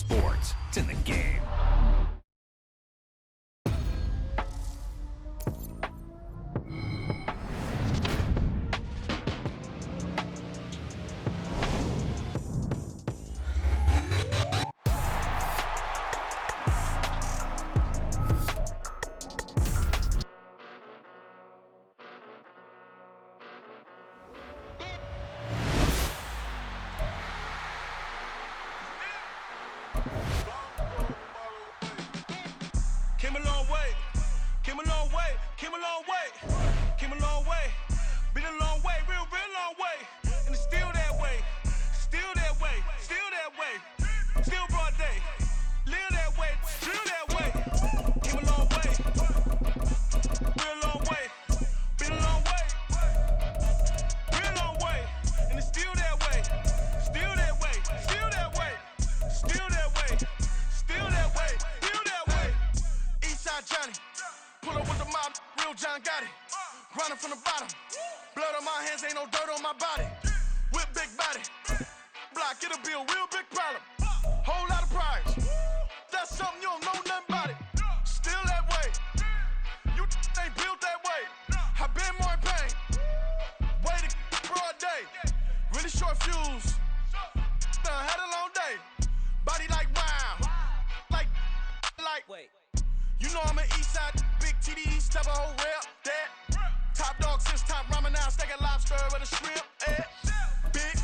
sports. It's in the game. Came a long way, came a long way, came a long way, came a long way, been a long way, real long way, and it's still that way, still that way, still that way, still broad day, live that way, drill that way, came a long way, real long way, been a long way, real long way, and it's still that way, still that way, still that way, still that way, still that way, still that way. Eastside Johnny, pull up with the mob, real John got it. Grinding from the bottom, blood on my hands, ain't no dirt on my body. Whip big body, block, it'll be a real big problem. Whole lot of pride, that's something you don't know nothing about it. Still that way, you ain't built that way. I been more in pain, way to broad day. Really short fuse, done had a long day. Body like wow, like. Wait. You know I'm an east side, big TDE, step a whole rep, that. Top dog since top ramen now, steak a lobster with a shrimp, big,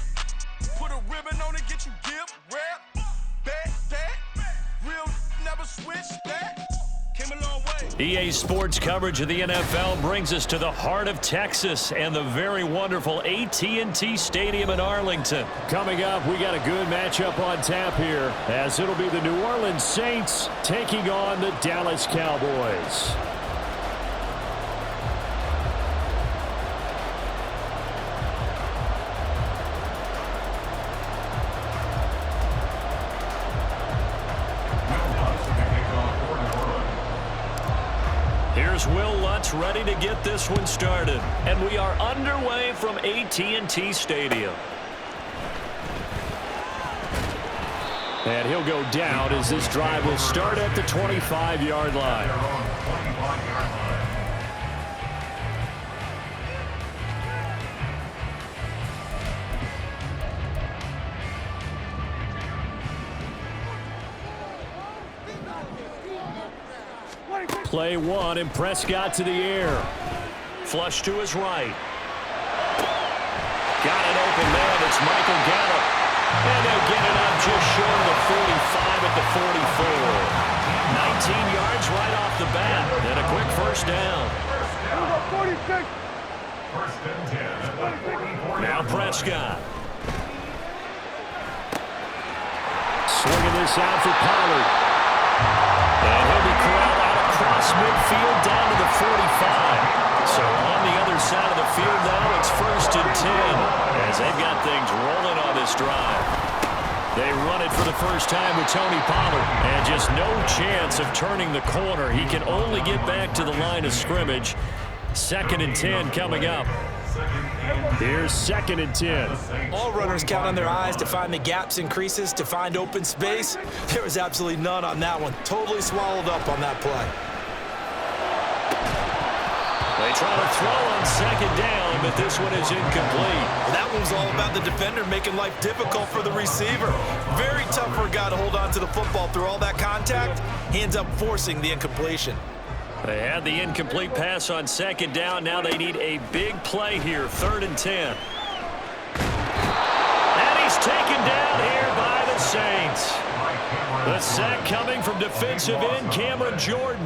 put a ribbon on it, get you give, rep, bet, that. Real never switch, that. Came a long way. EA Sports coverage of the NFL brings us to the heart of Texas and the very wonderful AT&T Stadium in Arlington. Coming up, we got a good matchup on tap here, as it'll be the New Orleans Saints taking on the Dallas Cowboys. Here's Will Lutz ready to get this one started. And we are underway from AT&T Stadium. And he'll go down as this drive will start at the 25-yard line. Play one, and Prescott to the air. Flush to his right. Got an open man. It's Michael Gallup. And they'll get it up just short of the 45 at the 44. 19 yards right off the bat. And a quick first down. Now Prescott. Swinging this out for Pollard. And he'll be corralled out across midfield down to the 45. So on the other side of the field now, it's 1st and 10 as they've got things rolling on this drive. They run it for the first time with Tony Pollard, and just no chance of turning the corner. He can only get back to the line of scrimmage. 2nd and 10 coming up. Here's 2nd and 10. All runners count on their eyes to find the gaps and creases, to find open space. There was absolutely none on that one. Totally swallowed up on that play. They try to throw on 2nd down, but this one is incomplete. That one was all about the defender making life difficult for the receiver. Very tough for a guy to hold on to the football through all that contact. He ends up forcing the incompletion. They had the incomplete pass on 2nd down. Now they need a big play here, 3rd and 10. And he's taken down here by the Saints. The sack coming from defensive end Cameron Jordan.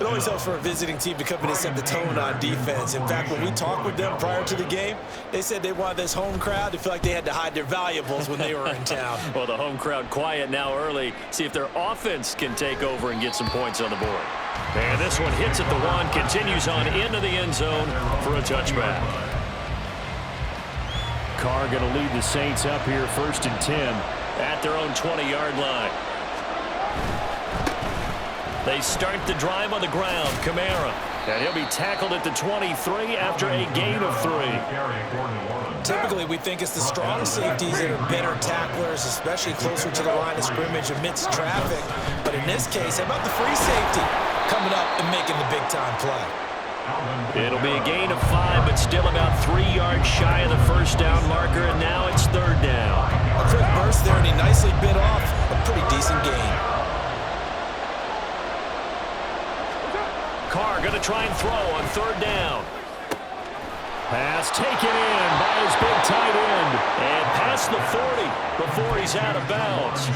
It always helps for a visiting team to come in and set the tone on defense. In fact, when we talked with them prior to the game, they said they wanted this home crowd to feel like they had to hide their valuables when they were in town. Well, the home crowd quiet now early. See if their offense can take over and get some points on the board. And this one hits at the 1, continues on into the end zone for a touchback. Carr going to lead the Saints up here, 1st and 10 at their own 20-yard line. They start the drive on the ground. Kamara. And he'll be tackled at the 23 after a gain of 3. Typically, we think it's the strong safeties that are better tacklers, especially closer to the line of scrimmage amidst traffic. But in this case, how about the free safety coming up and making the big-time play? It'll be a gain of 5, but still about 3 yards shy of the first down marker, and now it's 3rd down. A quick burst there, and he nicely bit off a pretty decent gain. Carr going to try and throw on 3rd down. Pass taken in by his big tight end. And past the 40 before he's out of bounds.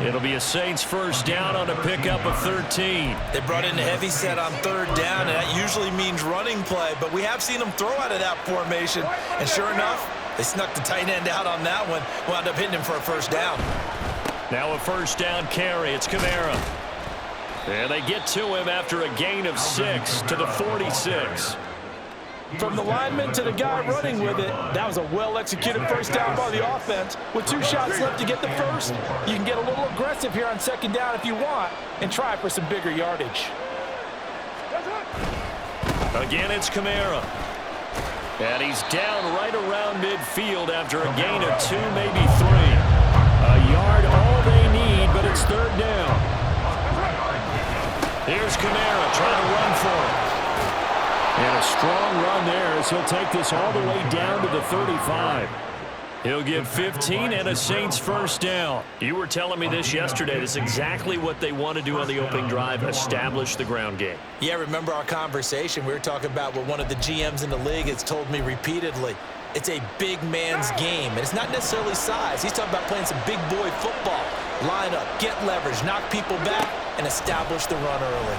It'll be a Saints first down on a pickup of 13. They brought in a heavy set on 3rd down, and that usually means running play. But we have seen them throw out of that formation. And sure enough, they snuck the tight end out on that one. Wound up hitting him for a first down. Now a first down carry. It's Kamara. And they get to him after a gain of 6 to the 46. From the lineman to the guy running with it, that was a well-executed first down by the offense. With 2 shots left to get the first, you can get a little aggressive here on 2nd down if you want and try for some bigger yardage. Again, it's Kamara. And he's down right around midfield after a gain of 2, maybe 3. A yard all they need, but it's 3rd down. Here's Kamara trying to run for it. And a strong run there as he'll take this all the way down to the 35. He'll get 15 and a Saints first down. You were telling me this yesterday. That's exactly what they want to do on the opening drive, establish the ground game. Yeah, remember our conversation? We were talking about what one of the GMs in the league has told me repeatedly. It's a big man's game, and it's not necessarily size. He's talking about playing some big boy football. Line up, get leverage, knock people back, and establish the run early.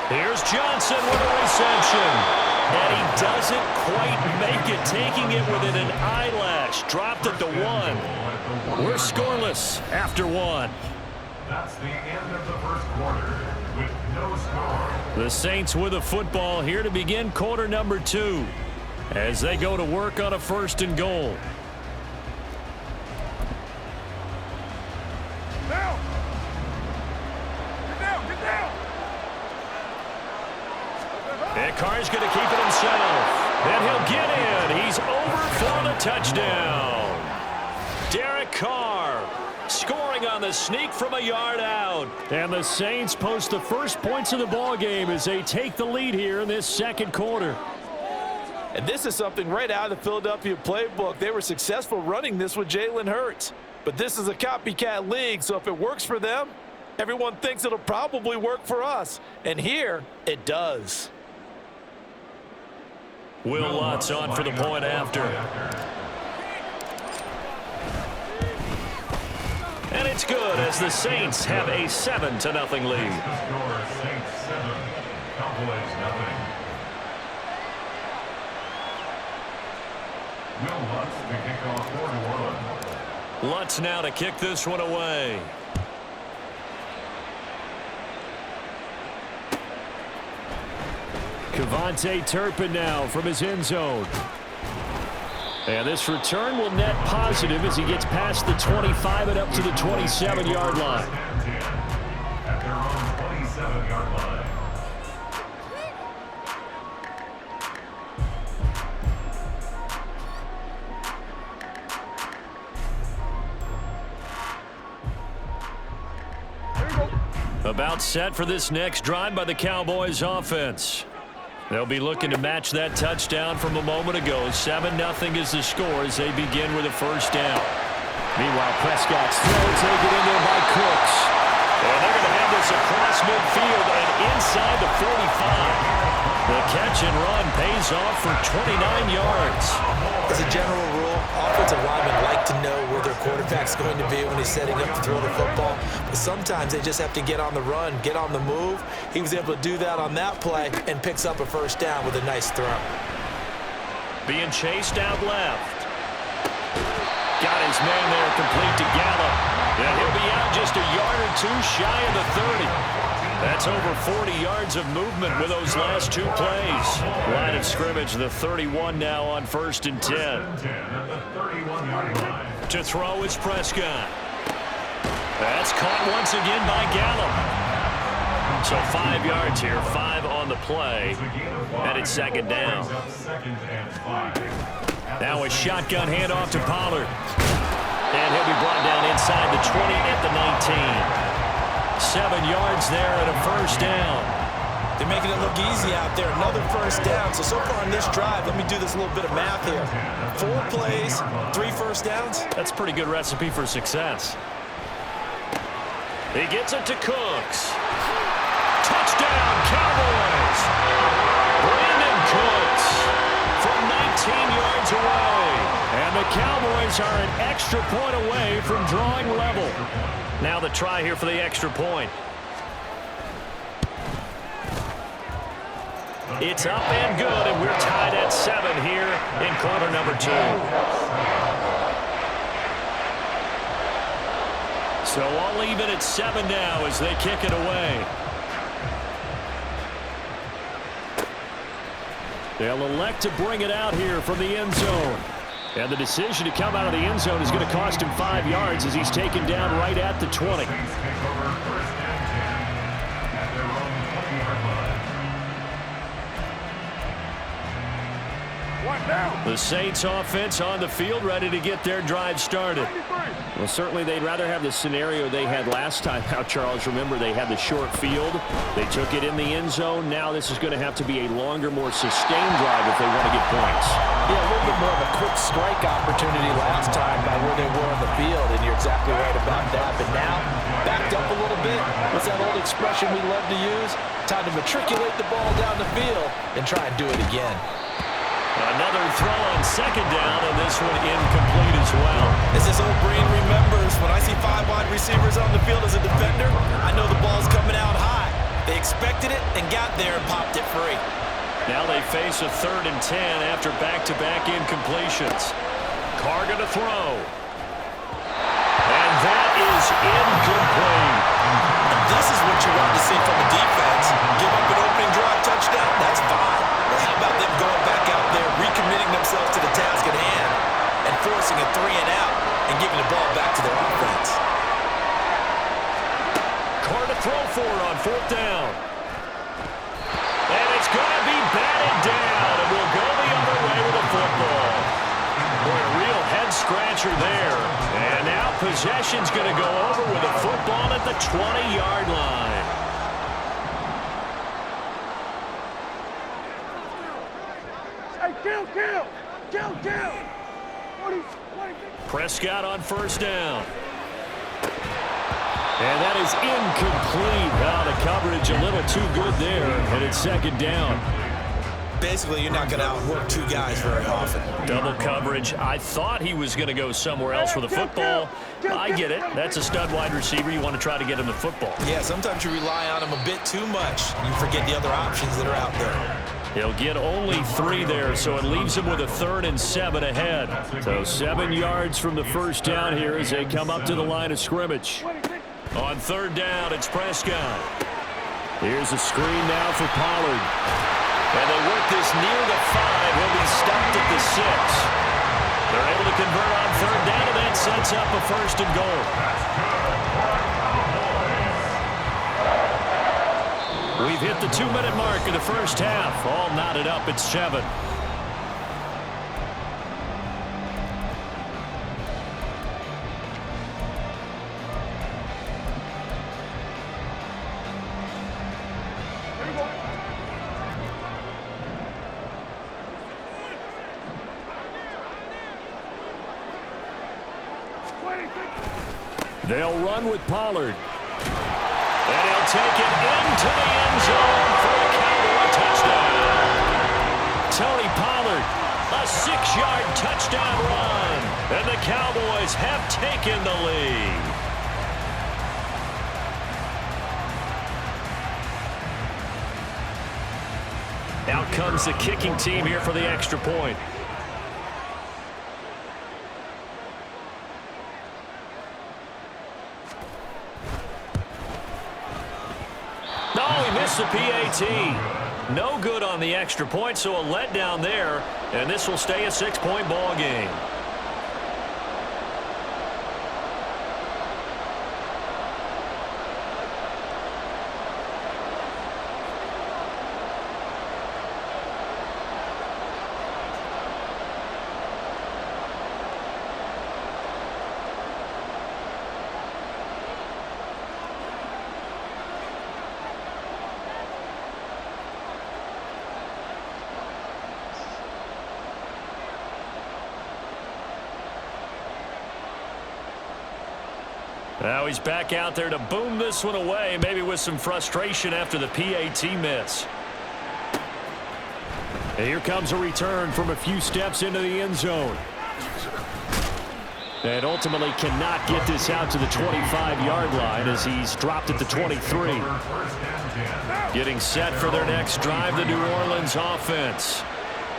Here's Johnson with a reception. And he doesn't quite make it, taking it within an eyelash. Dropped at the 1. We're scoreless after 1. That's the end of the first quarter with no score. The Saints with a football here to begin quarter number 2 as they go to work on a 1st and goal. And Carr's going to keep it himself. And he'll get in. He's over for the touchdown. Derek Carr scoring on the sneak from a yard out. And the Saints post the first points of the ball game as they take the lead here in this 2nd quarter. And this is something right out of the Philadelphia playbook. They were successful running this with Jalen Hurts. But this is a copycat league, so if it works for them, everyone thinks it'll probably work for us. And here, it does. Will Lutz on for the point after. And it's good as the Saints have a 7-0 lead. Lutz now to kick this one away. Kevontae Turpin now from his end zone. And this return will net positive as he gets past the 25 and up to the 27-yard line. At their own 27-yard line. About set for this next drive by the Cowboys offense. They'll be looking to match that touchdown from a moment ago. 7-0 is the score as they begin with a first down. Meanwhile, Prescott's throw taken in there by Cooks. And they're going to have this across midfield and inside the 45. The catch and run pays off for 29 yards. As a general rule, offensive linemen like to know where their quarterback's going to be when he's setting up to throw the football. But sometimes they just have to get on the run, get on the move. He was able to do that on that play and picks up a first down with a nice throw. Being chased out left. Got his man there complete to Gallup. And he'll be out just a yard or 2 shy of the 30. That's over 40 yards of movement with those last 2 plays. Line of scrimmage, the 31 now on 1st and 10. To throw is Prescott. That's caught once again by Gallup. So 5 yards here, 5 on the play, and it's second down. Now a shotgun handoff to Pollard. And he'll be brought down inside the 20 at the 19. 7 yards there and a first down. They're making it look easy out there. Another first down. So far on this drive, let me do this little bit of math here. 4 plays, 3 first downs. That's a pretty good recipe for success. He gets it to Cooks. Touchdown, Cowboys! Brandon Cooks from 19 yards away. And the Cowboys are an extra point away from drawing level. Now the try here for the extra point. It's up and good, and we're tied at 7 here in quarter number 2. So all even at 7 now as they kick it away. They'll elect to bring it out here from the end zone. And the decision to come out of the end zone is going to cost him 5 yards as he's taken down right at the 20. The Saints offense on the field, ready to get their drive started. Well, certainly they'd rather have the scenario they had last time out, Charles. Remember, they had the short field. They took it in the end zone. Now this is going to have to be a longer, more sustained drive if they want to get points. Yeah, a little bit more of a quick strike opportunity last time by where they were on the field, and you're exactly right about that. But now, backed up a little bit. What's that old expression we love to use? Time to matriculate the ball down the field and try and do it again. Another throw on second down, and this one incomplete as well. As this old brain remembers, when I see 5 wide receivers on the field as a defender, I know the ball's coming out high. They expected it and got there and popped it free. Now they face a 3rd and 10 after back-to-back incompletions. Carr going to throw. And that is incomplete. And this is what you want to see from the defense. Give up an opening drive touchdown, that's fine. But how about them going back out there, recommitting themselves to the task at hand, and forcing a 3 and out and giving the ball back to their offense. Carr to throw for it on 4th down. And it's going to be batted down, and we'll go the other way with the football. Boy, a real head-scratcher there. And now possession's going to go over with a football at the 20-yard line. Kill! Prescott on 1st down. And that is incomplete. Now the coverage a little too good there, and it's 2nd down. Basically, you're not going to outwork 2 guys very often. Double coverage. I thought he was going to go somewhere else with the football. I get it. That's a stud wide receiver. You want to try to get him the football. Yeah, sometimes you rely on him a bit too much. You forget the other options that are out there. He'll get only 3 there, so it leaves him with a 3rd and 7 ahead. So 7 yards from the first down here as they come up to the line of scrimmage. On 3rd down, it's Prescott. Here's a screen now for Pollard. And they work this near the 5. He'll be stopped at the 6. They're able to convert on 3rd down, and that sets up a 1st and goal. We've hit the 2-minute mark of the first half. All knotted up at 7. They'll run with Pollard. And he'll take it into the end zone for a Cowboy touchdown. Tony Pollard, a 6-yard touchdown run. And the Cowboys have taken the lead. Out comes the kicking team here for the extra point. The PAT. No good on the extra point, so a letdown there, and this will stay a 6-point ball game. Now he's back out there to boom this one away, maybe with some frustration after the PAT miss. And here comes a return from a few steps into the end zone. And ultimately cannot get this out to the 25-yard line as he's dropped at the 23. Getting set for their next drive, the New Orleans offense.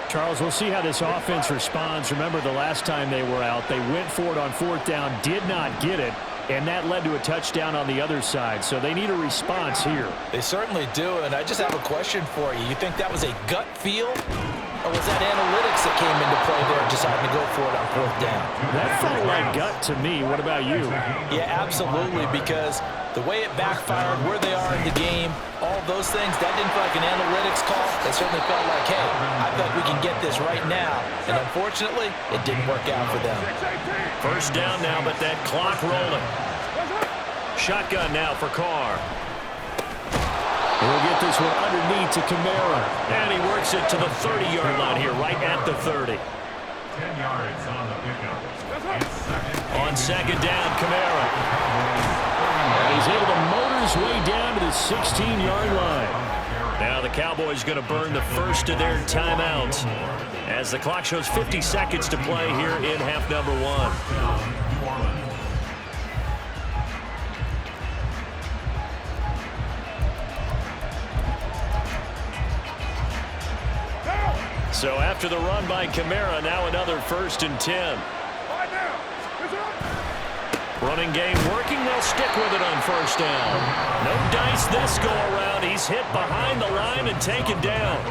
Charles, we'll see how this offense responds. Remember, the last time they were out, they went for it on 4th down, did not get it, and that led to a touchdown on the other side. So they need a response here. They certainly do, and I just have a question for you. You think that was a gut feel? Or was that analytics that came into play there deciding to go for it on 4th down? That felt like gut to me. What about you? Yeah, absolutely, because the way it backfired, where they are in the game, all those things, that didn't feel like an analytics call. It certainly felt like, hey, I feel like we can get this right now. And unfortunately, it didn't work out for them. First down now, but that clock rolling. Shotgun now for Carr. He'll get this one underneath to Kamara. And he works it to the 30-yard line here, right at the 30. 10 yards on the pickup. On second down, Kamara. And he's able to motor his way down to the 16-yard line. Now the Cowboys going to burn the first of their timeouts as the clock shows 50 seconds to play here in half number 1. So after the run by Kamara, now another 1st and 10. Running game working. They'll stick with it on 1st down. No dice this go around. He's hit behind the line and taken down.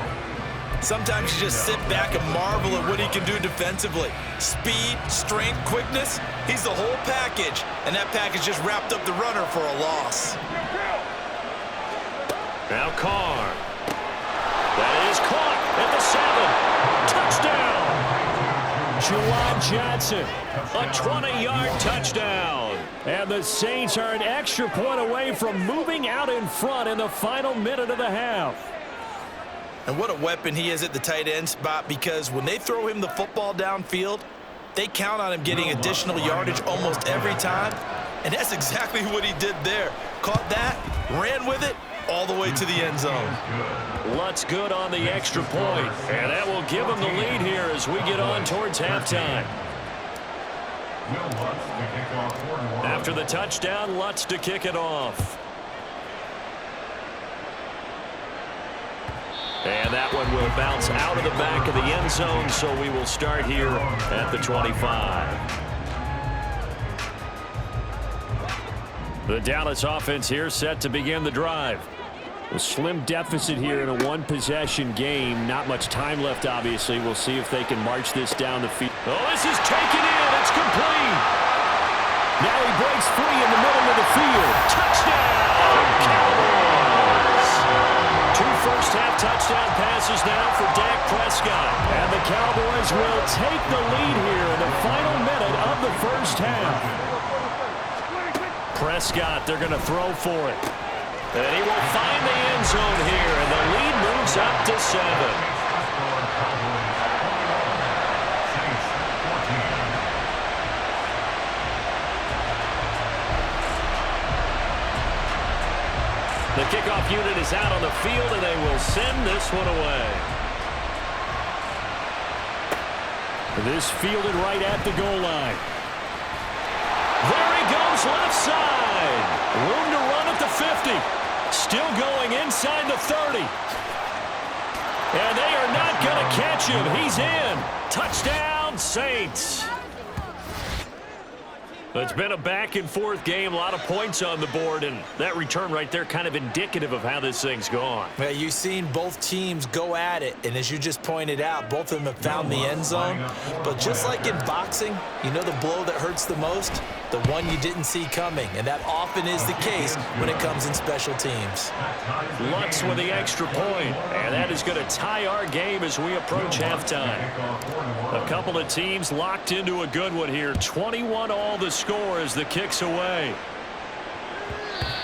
Sometimes you just sit back and marvel at what he can do defensively. Speed, strength, quickness, he's the whole package. And that package just wrapped up the runner for a loss. Now Carr. That is caught at the 7. Touchdown. Juwan Johnson, a 20-yard touchdown. And the Saints are an extra point away from moving out in front in the final minute of the half. And what a weapon he is at the tight end spot, because when they throw him the football downfield, they count on him getting additional yardage almost every time. And that's exactly what he did there. Caught that, ran with it, all the way to the end zone. Lutz good on the extra point, and that will give him the lead here as we get on towards halftime. After the touchdown, Lutz to kick it off. And that one will bounce out of the back of the end zone, so we will start here at the 25. The Dallas offense here set to begin the drive. A slim deficit here in a one-possession game. Not much time left, obviously. We'll see if they can march this down the field. Oh, this is taken in. It's complete. Now he breaks free in the middle of the field. Touchdown, Cowboys. 2 first-half touchdown passes now for Dak Prescott. And the Cowboys will take the lead here in the final minute of the first half. Prescott, they're going to throw for it. And he will find the end zone here, and the lead moves up to 7. The kickoff unit is out on the field, and they will send this one away. This fielded right at the goal line. There he goes, left side. Room to run at the 50. Still going inside the 30. And they are not going to catch him. He's in. Touchdown, Saints. It's been a back-and-forth game, a lot of points on the board, and that return right there kind of indicative of how this thing's gone. Well, you've seen both teams go at it, and as you just pointed out, both of them have found the end zone. But just like in boxing, you know the blow that hurts the most? The one you didn't see coming, and that often is the case when it comes in special teams. Lutz with the extra point, and that is going to tie our game as we approach halftime. A couple of teams locked into a good one here. 21-all the score as the kick's away.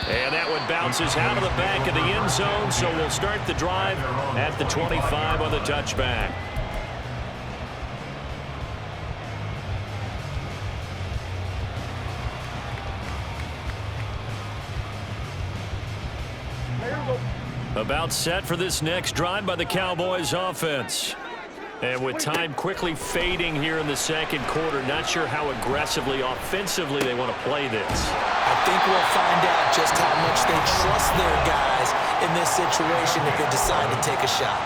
And that one bounces out of the back of the end zone, so we'll start the drive at the 25 on the touchback. About set for this next drive by the Cowboys offense. And with time quickly fading here in the second quarter, not sure how aggressively, offensively they want to play this. I think we'll find out just how much they trust their guys in this situation if they decide to take a shot.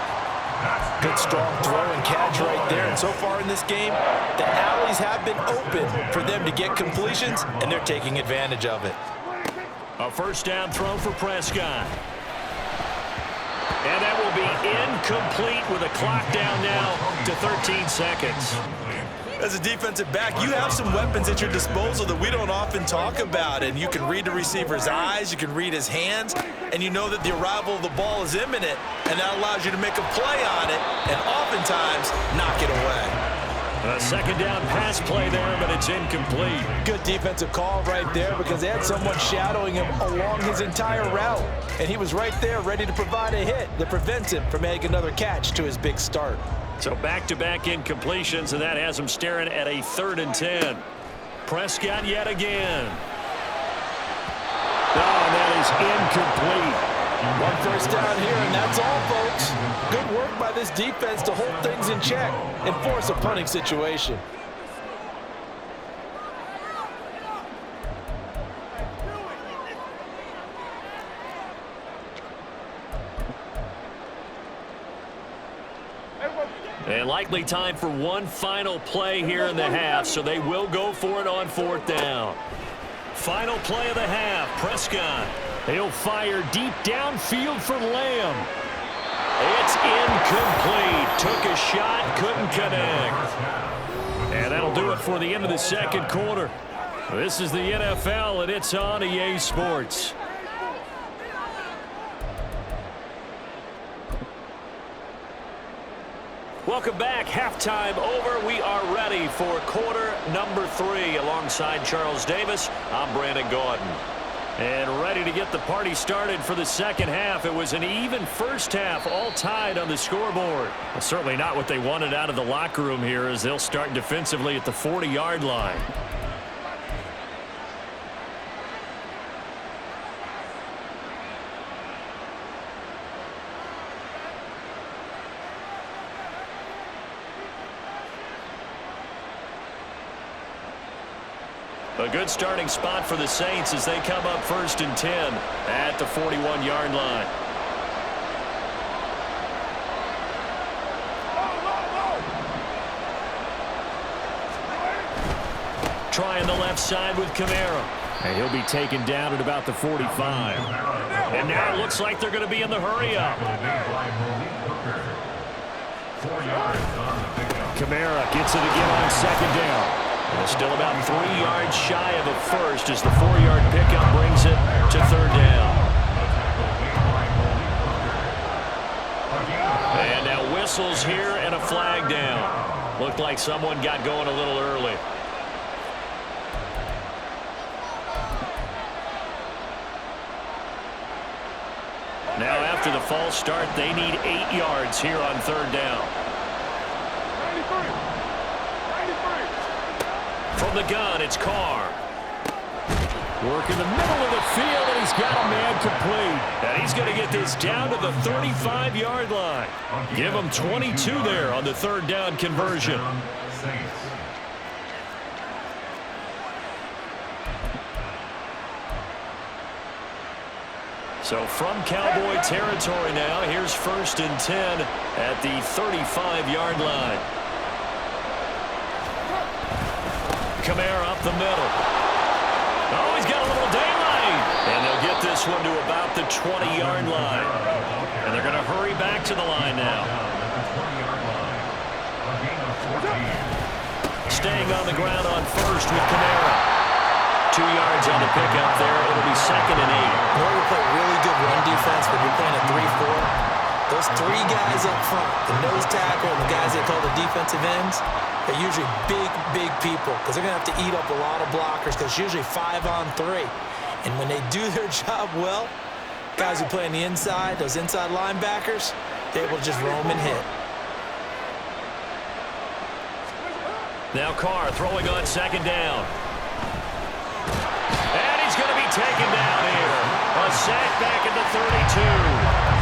Good strong throw and catch right there. And so far in this game, the alleys have been open for them to get completions, and they're taking advantage of it. A first down throw for Prescott. And that will be incomplete with a clock down now to 13 seconds. As a defensive back, you have some weapons at your disposal that we don't often talk about. And you can read the receiver's eyes, you can read his hands, and you know that the arrival of the ball is imminent, and that allows you to make a play on it and oftentimes knock it away. A second down pass play there, but it's incomplete. Good defensive call right there because they had someone shadowing him along his entire route. And he was right there ready to provide a hit that prevents him from making another catch to his big start. So back-to-back incompletions, and that has him staring at a 3rd and 10. Prescott yet again. Oh, that is incomplete. One first down here, and that's all, folks. Good work by this defense to hold things in check and force a punting situation. And likely time for one final play here in the half, so they will go for it on 4th down. Final play of the half, Prescott. He'll fire deep downfield for Lamb. It's incomplete. Took a shot, couldn't connect. And that'll do it for the end of the second quarter. This is the NFL, and it's on EA Sports. Welcome back. Halftime over. We are ready for quarter number 3. Alongside Charles Davis, I'm Brandon Gordon. And ready to get the party started for the second half. It was an even first half, all tied on the scoreboard. Well, certainly not what they wanted out of the locker room here as they'll start defensively at the 40-yard line. A good starting spot for the Saints as they come up 1st and 10 at the 41-yard line. Trying the left side with Kamara. And he'll be taken down at about the 45. And now it looks like they're going to be in the hurry-up. Kamara gets it again on 2nd down. And still about 3 yards shy of a first as the 4-yard pickup brings it to 3rd down. And now whistles here and a flag down. Looked like someone got going a little early. Now after the false start, they need 8 yards here on 3rd down. From the gun, it's Carr. Work in the middle of the field, and he's got a man complete. And he's going to get this down to the 35-yard line. Give him 22 there on the 3rd down conversion. So from Cowboy territory now, here's 1st and 10 at the 35-yard line. Kamara up the middle. Oh, he's got a little daylight. And they'll get this one to about the 20-yard line. And they're going to hurry back to the line now. Staying on the ground on 1st with Kamara. 2 yards on the pickup there. It'll be 2nd and 8. In order to play really good run defense when you're playing a 3-4, those 3 guys up front, the nose tackle and the guys they call the defensive ends, they're usually big people because they're going to have to eat up a lot of blockers because it's usually 5 on 3. And when they do their job well, guys who play on the inside, those inside linebackers, they're able to just roam and hit. Now Carr throwing on 2nd down. And he's going to be taken down here. A sack back at the 32.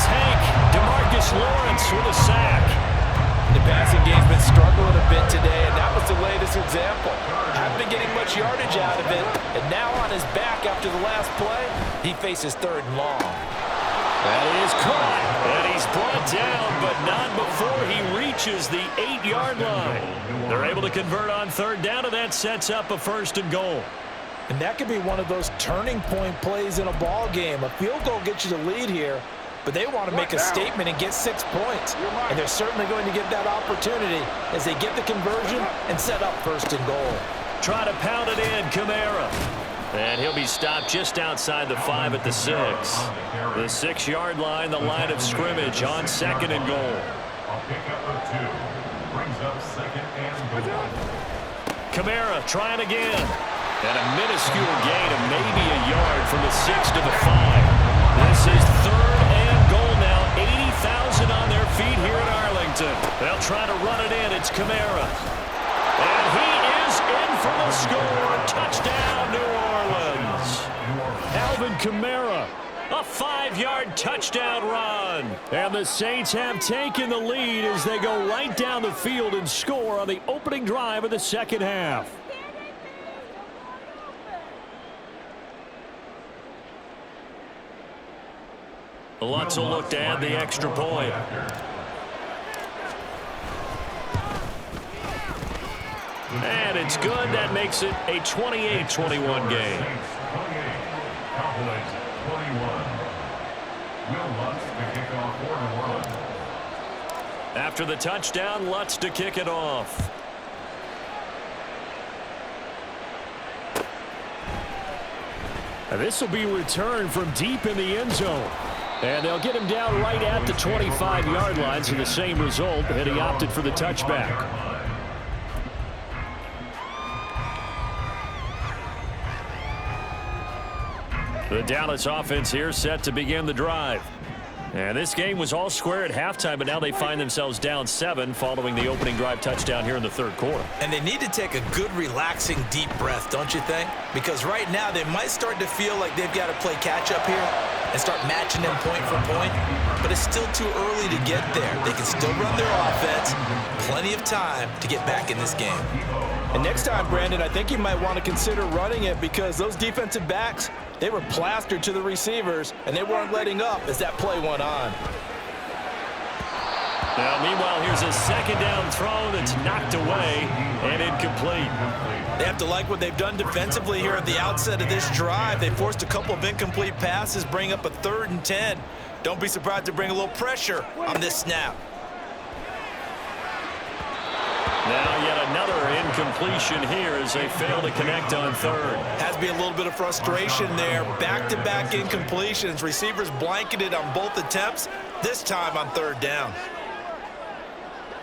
tank. DeMarcus Lawrence with a sack. The passing game's been struggling a bit today, and that was the latest example. Haven't been getting much yardage out of it, and now on his back after the last play, he faces 3rd and long. That is caught, and he's brought down, but not before he reaches the 8-yard line. They're able to convert on 3rd down, and that sets up a 1st and goal. And that could be one of those turning point plays in a ball game. A field goal gets you the lead here, but they want to make a statement and get 6 points. And they're certainly going to get that opportunity as they get the conversion and set up 1st and goal. Try to pound it in, Kamara. And he'll be stopped just outside the 5 at the 6. The 6-yard line, the line of scrimmage on 2nd and goal. A pickup of 2. Brings up 2nd and goal. Kamara trying again. And a minuscule gain of maybe a yard from the 6 to the 5. This is 3rd and goal now. 80,000 on their feet here in Arlington. They'll try to run it in. It's Kamara. And he is in for the score. Touchdown, New Orleans. Alvin Kamara. A 5-yard touchdown run. And the Saints have taken the lead as they go right down the field and score on the opening drive of the 2nd half. Lutz will look to add the extra point. And it's good. That makes it a 28-21 game. Cowboys 21. Will Lutz to kick off for New Orleans. After the touchdown, Lutz to kick it off. And this will be returned from deep in the end zone. And they'll get him down right at the 25-yard line, so the same result, and he opted for the touchback. The Dallas offense here set to begin the drive. And this game was all square at halftime, but now they find themselves down 7 following the opening drive touchdown here in the 3rd quarter. And they need to take a good, relaxing, deep breath, don't you think? Because right now they might start to feel like they've got to play catch-up here and start matching them point for point. But it's still too early to get there. They can still run their offense. Plenty of time to get back in this game. And next time, Brandon, I think you might want to consider running it because those defensive backs, they were plastered to the receivers, and they weren't letting up as that play went on. Now, meanwhile, here's a 2nd down throw that's knocked away and incomplete. They have to like what they've done defensively here at the outset of this drive. They forced a couple of incomplete passes, bring up a 3rd and 10. Don't be surprised to bring a little pressure on this snap. Now yet another incompletion here as they fail to connect on 3rd. Has to be a little bit of frustration there. Back-to-back incompletions. Receivers blanketed on both attempts, this time on 3rd down.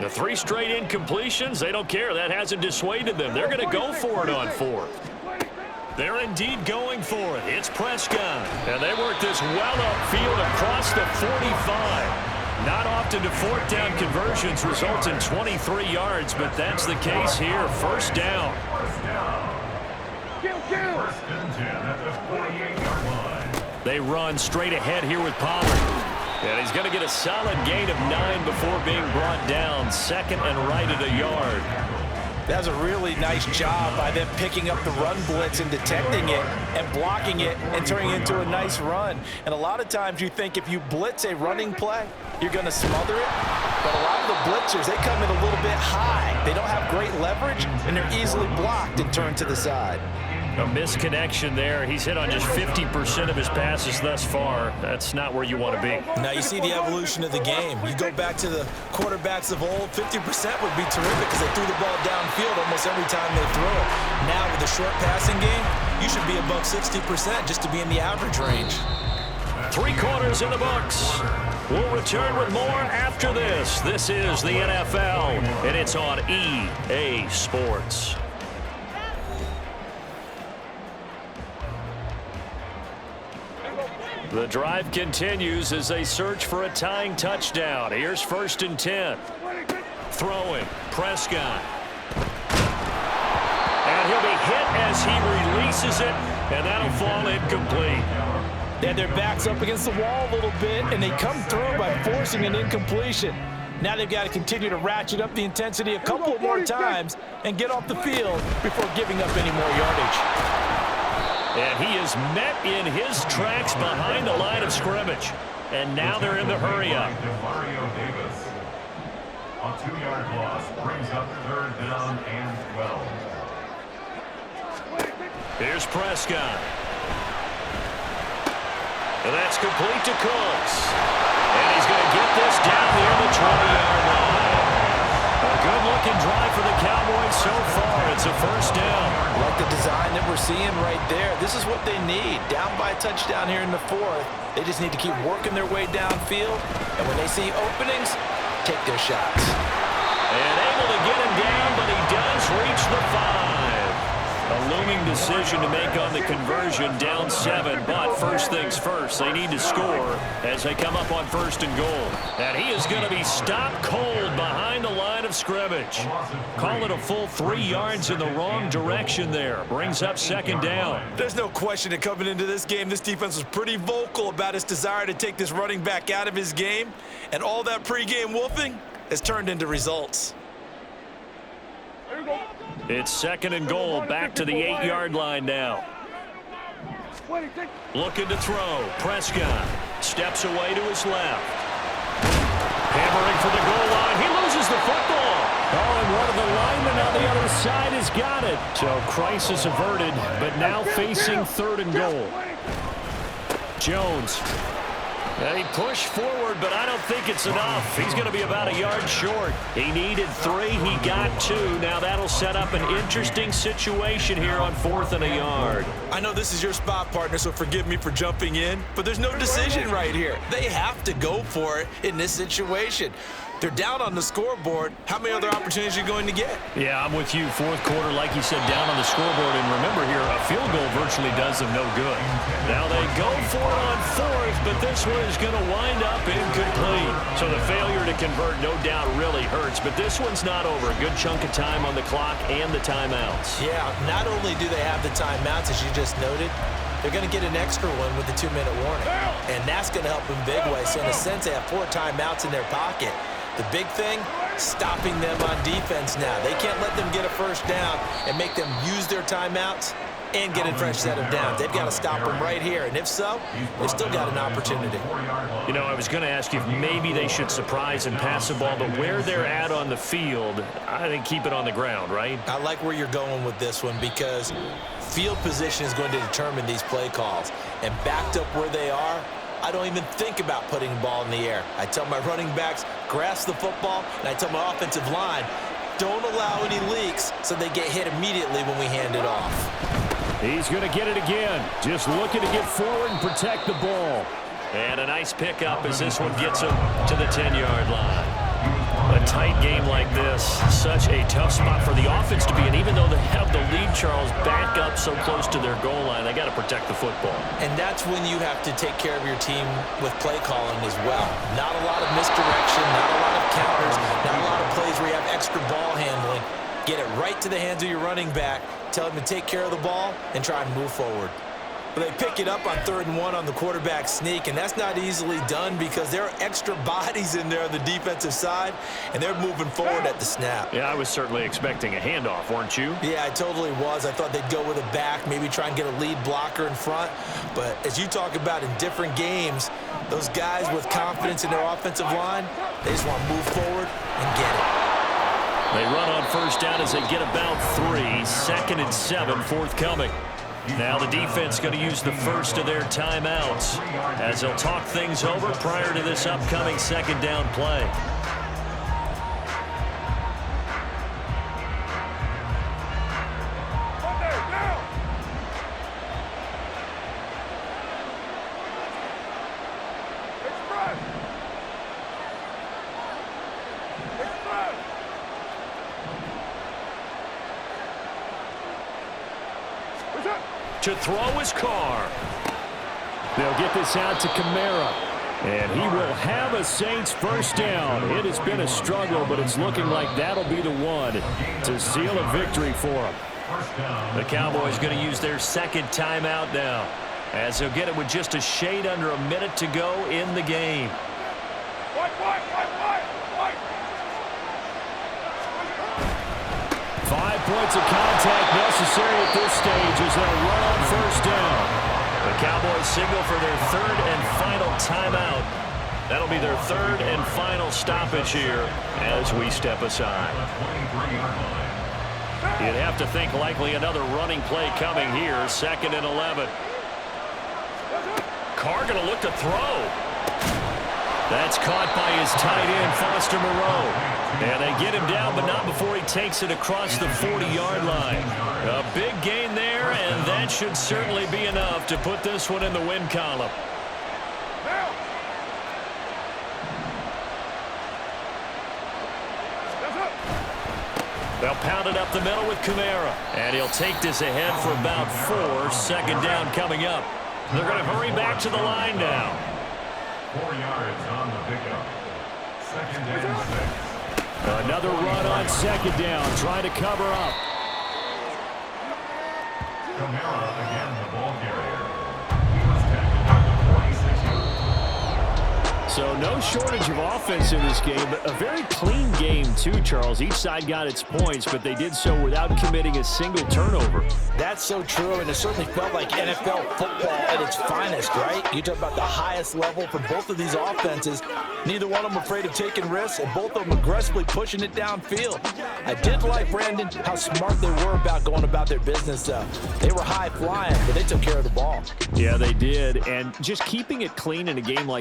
The 3 straight incompletions, they don't care. That hasn't dissuaded them. They're going to go for it on 4th. They're indeed going for it. It's Prescott. And they work this well upfield across the 45. Not often do 4th down conversions result in 23 yards, but that's the case here. 1st down. First and 10 at the 48-yard line. They run straight ahead here with Pollard. And he's going to get a solid gain of 9 before being brought down. 2nd and right at a yard. That was a really nice job by them picking up the run blitz and detecting it and blocking it and turning it into a nice run. And a lot of times you think if you blitz a running play, you're going to smother it. But a lot of the blitzers, they come in a little bit high. They don't have great leverage, and they're easily blocked and turned to the side. A misconnection there. He's hit on just 50% of his passes thus far. That's not where you want to be. Now you see the evolution of the game. You go back to the quarterbacks of old, 50% would be terrific because they threw the ball downfield almost every time they throw it. Now with the short passing game, you should be above 60% just to be in the average range. 3 quarters in the books. We'll return with more after this. This is the NFL, and it's on EA Sports. The drive continues as they search for a tying touchdown. Here's 1st and 10. Throwing, Prescott. And he'll be hit as he releases it, and that'll fall incomplete. They had their backs up against the wall a little bit, and they come through by forcing an incompletion. Now they've got to continue to ratchet up the intensity a couple more times and get off the field before giving up any more yardage. And he is met in his tracks behind the line of scrimmage. And now they're in the hurry-up. A 2-yard loss brings up 3rd down and 12. Here's Prescott. And that's complete to Cooks. And he's going to get this down near the 20-yard line. A good-looking drive for the Cowboys so far. It's a first down. Like the design that we're seeing right there. This is what they need. Down by a touchdown here in the 4th. They just need to keep working their way downfield. And when they see openings, take their shots. And able to get him down, but he does reach the 5. A looming decision to make on the conversion, down 7. But first things first, they need to score as they come up on 1st and goal. And he is going to be stopped cold behind the line of scrimmage. Call it a full 3 yards in the wrong direction there. Brings up 2nd down. There's no question that coming into this game, this defense was pretty vocal about its desire to take this running back out of his game. And all that pregame wolfing has turned into results. It's 2nd and goal, back to the 8-yard line now. Looking to throw. Prescott steps away to his left. Hammering for the goal line. He loses the football. Oh, and one of the linemen on the other side has got it. So crisis averted, but now facing 3rd and goal. Jones. And he pushed forward, but I don't think it's enough. He's going to be about a yard short. He needed 3. He got 2. Now that'll set up an interesting situation here on 4th and a yard. I know this is your spot, partner, so forgive me for jumping in, but there's no decision right here. They have to go for it in this situation. They're down on the scoreboard. How many other opportunities are you going to get? Yeah, I'm with you. 4th quarter, like you said, down on the scoreboard. And remember here, a field goal virtually does them no good. Now they go for it on 4th, but this one is going to wind up incomplete. So the failure to convert, no doubt, really hurts. But this one's not over. A good chunk of time on the clock and the timeouts. Yeah, not only do they have the timeouts, as you just noted, they're going to get an extra one with the 2-minute warning. And that's going to help in big ways. So in a sense, they have 4 timeouts in their pocket. The big thing, stopping them on defense now. They can't let them get a first down and make them use their timeouts and get a fresh set of downs. They've got to stop them right here. And if so, they've still got an opportunity. You know, I was going to ask you if maybe they should surprise and pass the ball, but where they're at on the field, I think keep it on the ground, right? I like where you're going with this one because field position is going to determine these play calls. And backed up where they are, I don't even think about putting the ball in the air. I tell my running backs, grasp the football, and I tell my offensive line, don't allow any leaks so they get hit immediately when we hand it off. He's going to get it again. Just looking to get forward and protect the ball. And a nice pickup as this one gets him to the 10-yard line. A tight game like this, such a tough spot for the offense to be in. Even though they have the lead, Charles, back up so close to their goal line, they got to protect the football. And that's when you have to take care of your team with play calling as well. Not a lot of misdirection, not a lot of counters, not a lot of plays where you have extra ball handling. Get it right to the hands of your running back, tell him to take care of the ball, and try and move forward. But they pick it up on 3rd and 1 on the quarterback sneak, and that's not easily done because there are extra bodies in there on the defensive side, and they're moving forward at the snap. Yeah, I was certainly expecting a handoff, weren't you? Yeah, I totally was. I thought they'd go with a back, maybe try and get a lead blocker in front. But as you talk about in different games, those guys with confidence in their offensive line, they just want to move forward and get it. They run on 1st down as they get about 3. 2nd and 7 forthcoming. Now the defense going to use the first of their timeouts as they'll talk things over prior to this upcoming 2nd down play. To throw his car. They'll get this out to Kamara. And he will have a Saints first down. It has been a struggle, but it's looking like that'll be the one to seal a victory for them. The Cowboys going to use their 2nd timeout now. as he'll get it with just a shade under a minute to go in the game. 5 points of contact necessary at this stage as they'll run on first down. The Cowboys signal for their third and final timeout. That'll be their third and final stoppage here as we step aside. You'd have to think likely another running play coming here, 2nd and 11. Carr going to look to throw. That's caught by his tight end, Foster Moreau. And they get him down, but not before he takes it across the 40-yard line. A big gain there, and that should certainly be enough to put this one in the win column. They'll pound it up the middle with Kamara. And he'll take this ahead for about 4. 2nd down coming up. They're going to hurry back to the line now. 4 yards on the pickup. 2nd and 6. Another run on 2nd down, trying to cover up. Kamara again the ball carrier. He was tackled at the 46-yard. So no shortage of offense in this game, but a very clean game too, Charles. Each side got its points, but they did so without committing a single turnover. That's so true, and it certainly felt like NFL football at its finest, right? You talk about the highest level for both of these offenses. Neither one of them afraid of taking risks, and both of them aggressively pushing it downfield. I did like, Brandon, how smart they were about going about their business, though. They were high-flying, but they took care of the ball. Yeah, they did, and just keeping it clean in a game like